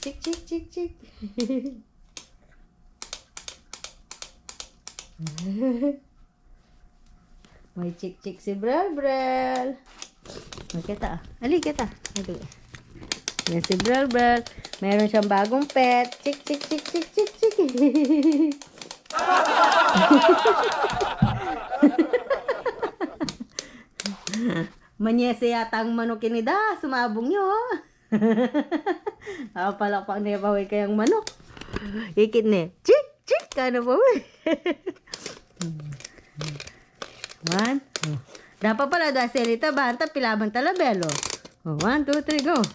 Cik, cik, cik, cik. May cik-cik si Brel-Brel. O, kita. Ali, kita. Ito. Yan si Brel-Brel. Meron siyang bagong pet. Cik, cik, cik, cik, cik, cik. Manyese yata ang manukin ni Da. Sumabong nyo. Palakpak niya pa kayang manok. Ikit ni. Chik, chik. Kano pa One. Oh. Dapat pala da selita banta pilaban talabelo. Oh, 1, 2, 3, go. Oh.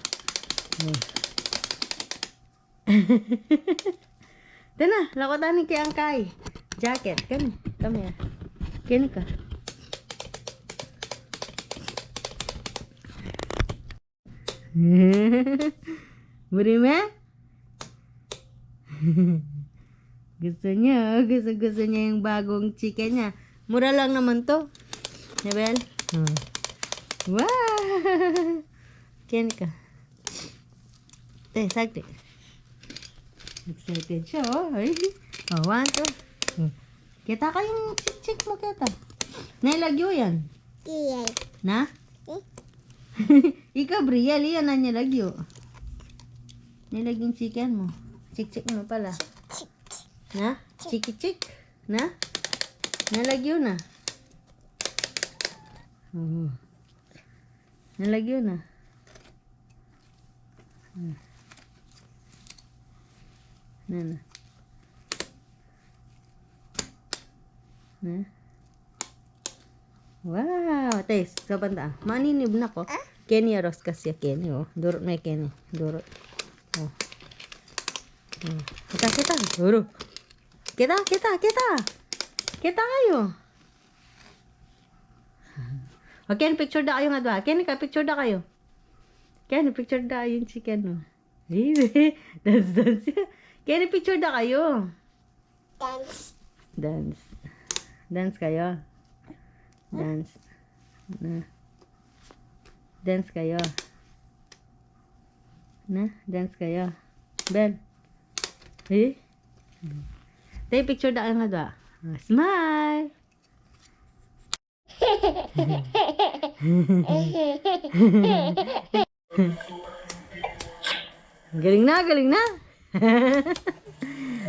Tana, lakotan ni kay Angkay. Jacket, kani. Kami ya. Kini ka. Berima? Gusto niya yung bagong chicken niya. Mura lang naman to. Nebel? Wow! Kaya ka. Sakti. Excited siya, oh. Ay. Oh, 1, 2. Kita kayong chick mo, kita. Nailagyo yan. Iya. Na? Ikaw, Brielle, yan na nilagyo. Nilagyung chicken mo. Chick-chick mo pala. Na? Chiki-chick? Na? Nalagyo na. Nalagyo na. Na. Wow, taste. Sa banda. Maninib na ko. Kenny aros kasi Kenny, oh. Durot na Kenny. Durot. Oh. Kita. Durot. Kita. Kita kayo. Okay, picture da kayo nga doon. Ken, picture da kayo. Ken, picture da yung chicken mo. Dance. Ken, picture da kayo. Dance. Dance kayo. Dance. Dance kayo. Dance kayo. Bel. Tayo picture da kayo nga doon. Smile. Galing na.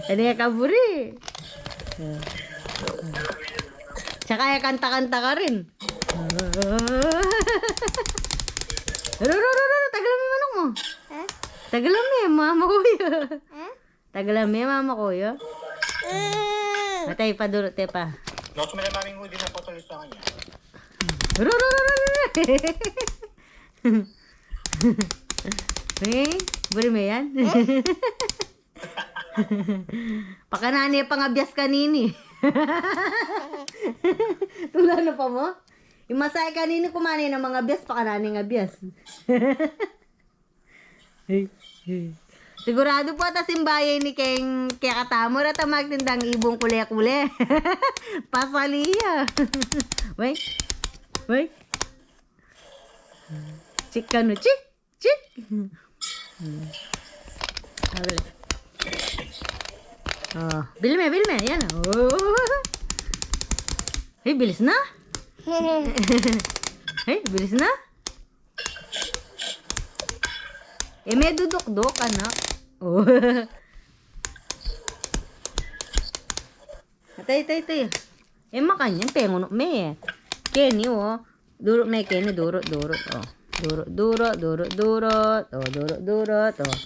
Ano yung kaburi? Tsaka kanta-kanta ka rin. Tagalam yung manok mo. Tagalam yung mama ko yun. Tagalam yung mama ko yun. Matay pa duro, tepa. Noto mo na maming huli na patuloy sa kanya. Buri mo yan? Pakanani pangabyas kanini. Tula na pa mo? Yung masay kanini kumani ng mga bias, pakanani nga bias. Sigurado po ata simbayay ni Keng kaya katamo na magtindang ibong kule-kule. Pasaliya. Wait. Chik ka no, chik. Oh, bilme. Yan. Oh. Hey, bilis na. Bilis na. May dudok-dok, anak. Oh. Tay. Makanya pengon me. Kenny, oh. Durot na Kenny, durot. Oh. Durot. Oh, durot. Oh.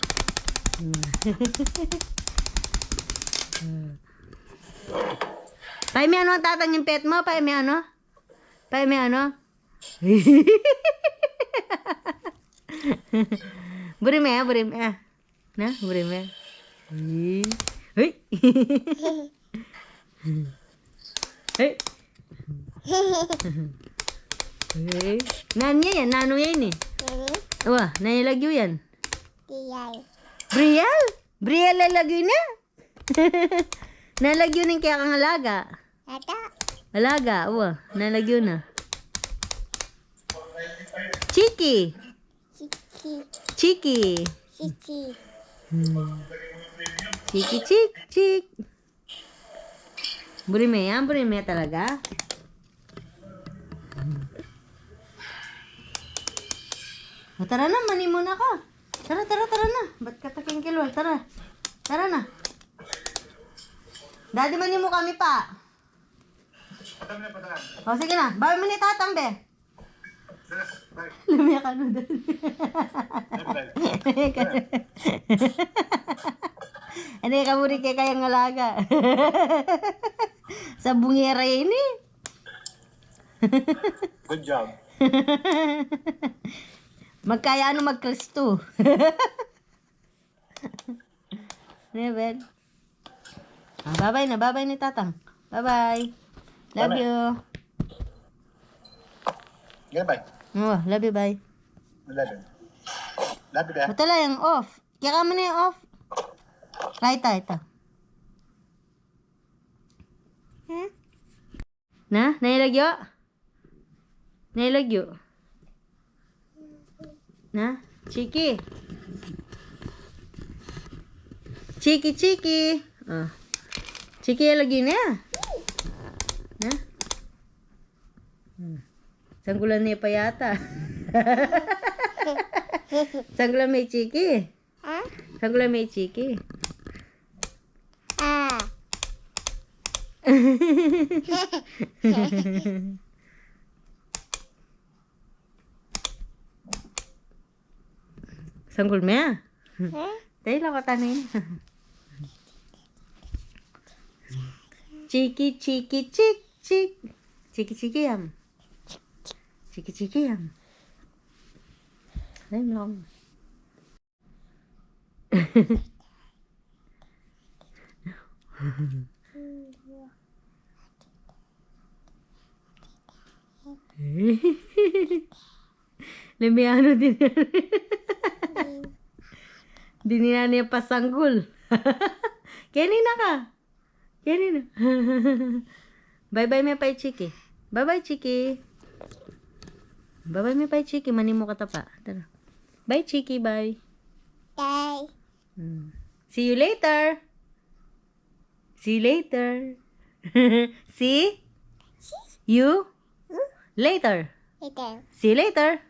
Paime ano ang tatang yung pet mo? Paime ano? Burime. Na, burime. Hey. Nanya yan, nano yan eh. Wah, nalagyo yan. Brielle lalagyo na. Nalagyo na kaya kang alaga. Alaga, wah, nalagyo na. Chiki. Chiki. Chiki, chik, chik. Burime yan? Burime talaga? O, tara na, mani muna ka. Tara na. Ba't ka takingkilwal? Tara. Tara na. Daddy, mani mo kami pa. Patang na, patang. O, sige na. Bawi mo ni tatang, be. Bye. Lumiyak ka na doon. Bye. Ano yung kamuri kaya kayang alaga? Sa bungera yun eh. Good job. Magkaya ano magkristo. Never. Bye-bye ni tatang. Bye-bye. Love Bye-bye. you. Goodbye. Oh, love you, bye. 11. Love you, Dad. Ito lang yung off. Kaya ka mo na yung off. Ito. Na? Nailagyo? Nailagyo? Na? Chiki? Chiki. Oh. Chiki lagi na. Na? Sanggulan niya pa yata. Sanggulan may Chiki. Sanggulan may Chiki. Sanggul mea. Tayo lang ka tanin. Chiki, chik. Chiki yam. Chiki yam. Tayo lang. Lemiano din. Dinina niya pasanggol. Kanina ka. Kanina. Bye-bye may pay Chiki. Bye-bye Chiki. Bye-bye may pay Chiki. Mani mo katapa. Tara. Bye Chiki, bye. Bye. See you later. See you later. See you later. Later. See you later.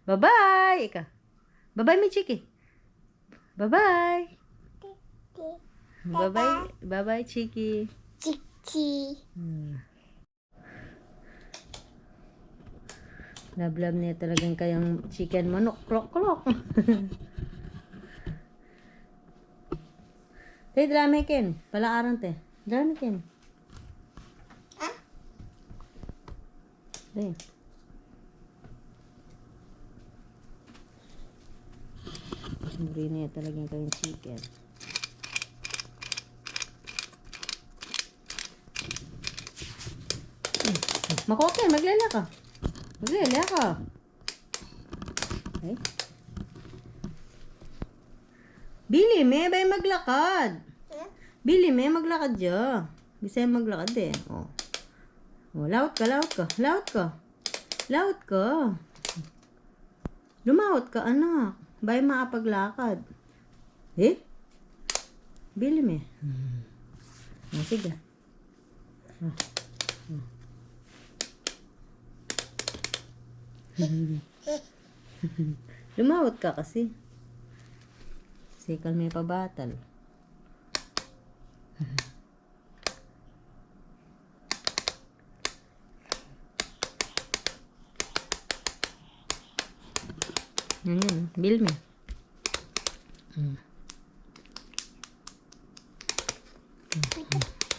Bye-bye. Ika. Bye-bye, mi Chiki. Bye-bye. Bye-bye. Bye-bye, Chiki. Chichi. Love niya talagang kayang chicken manok. Klok. Te, drama ken. Palaaran te. Drama ken. Te. Muri niya talagang kayang chicken. Makoke, maglala ka. Okay. Bili, may bay maglakad. Bili, may maglakad dyan. Bisaya maglakad eh. Oh. Laut ka. Lumawat ka, anak. Bay maapaglakad. Bili, may. Sige. Lumawat ka kasi. Sikal may pabatal. Bil me.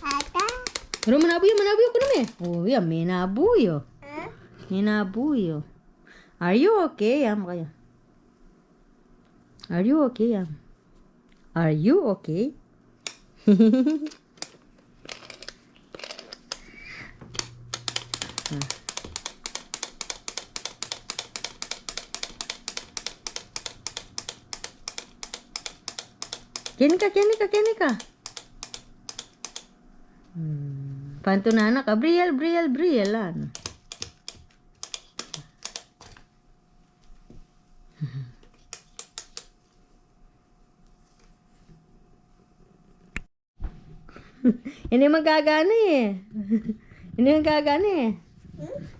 Ada. Pero manabuyo ko na me. Oh, yan, may nabuyo. Are you okay, Yam? Kaya. Are you okay, Yam? Are you okay? Kini ka. Pantunana ka. Briel. Hindi magagana eh. Hindi magagana eh.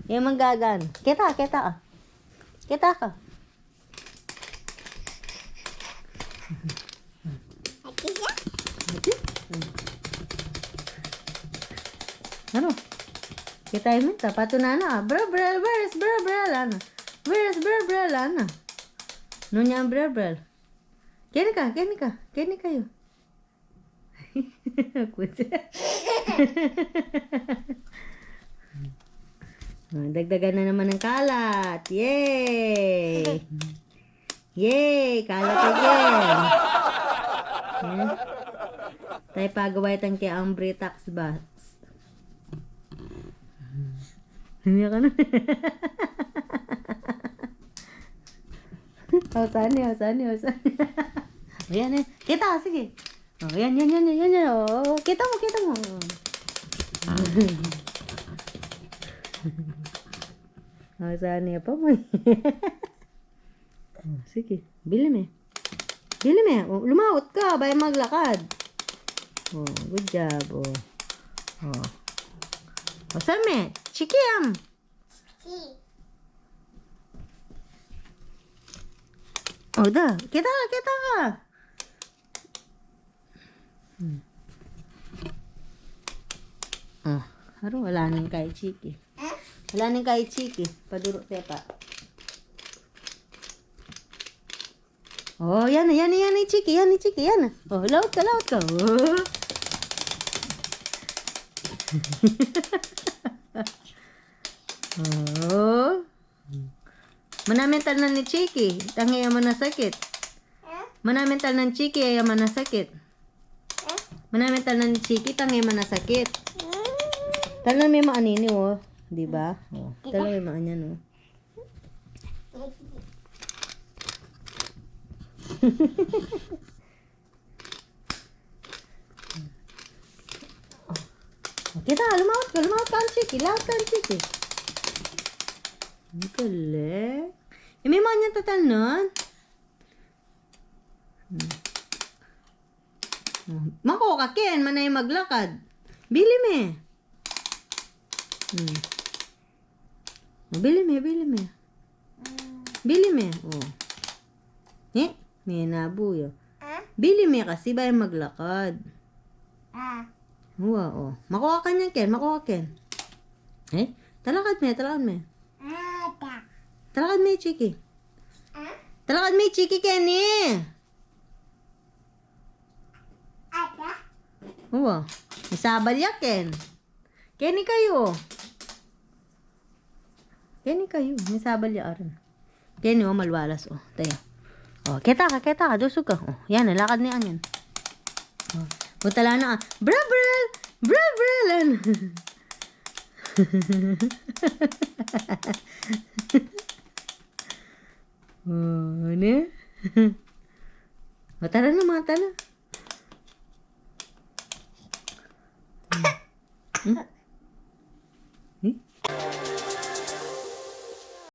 Hindi magagana. Kita ka. Kita ka. Ati siya? Ano? Kita yung minta. Patunana. Brel. Where's Brel? Ano? Where's Brel? Ano? Nunya ang Brel. Kini kayo. Dagdagan na naman ng kalat. Yay! Yay! Kalat again. Tayo pagaway tang kay Ambre tax box. Hindi ka na. Sani. Ayan. Kita, sige. Oh, yan. Oh, kita mo. Sani pa mo. Sige, bili me. Oh, lumawot ka, bay maglakad. Oh, good job. Oh. Saan me? Chikiam. Si. Oh, dah. Kita ka. Oh, haro wala nang kay Chiki. Wala nang kay Chiki. Paduro tepa. Oh, yan ni Chiki. Oh, laut ka. Oh. Oh. Manamental na ni Chiki. Tangi yaman na sakit. Manamental ng Chiki ay yaman na sakit. Manamental na ni Chiki tangi yaman na sakit. Talang may maanini oh. Diba? Oh. Talang may maanyan oh. Kita, lumawat ka ang Chiki. Lahat ka ang Chiki. Ang galing. May mga niyan tatal nun. Mako ka, Ken. Manay maglakad. Bili me. Bili me. Oh. May nabuyo. Bili me kasi ba yung maglakad? Wow, oh. Makuha ka niyan, Ken. Talakad me. Talakad me, Chiki. Talakad me, Chiki, Kenny. Wow. Isabal ya, Ken. Kenny kayo. Isabal ya, aran. Kenny, oh, malwalas, oh. Tayo. Oh, kita ka. Dusog ka. Oh, yan, nalakad niya yan. Oh. Butala na, Brel. Oh, ano? Tara na.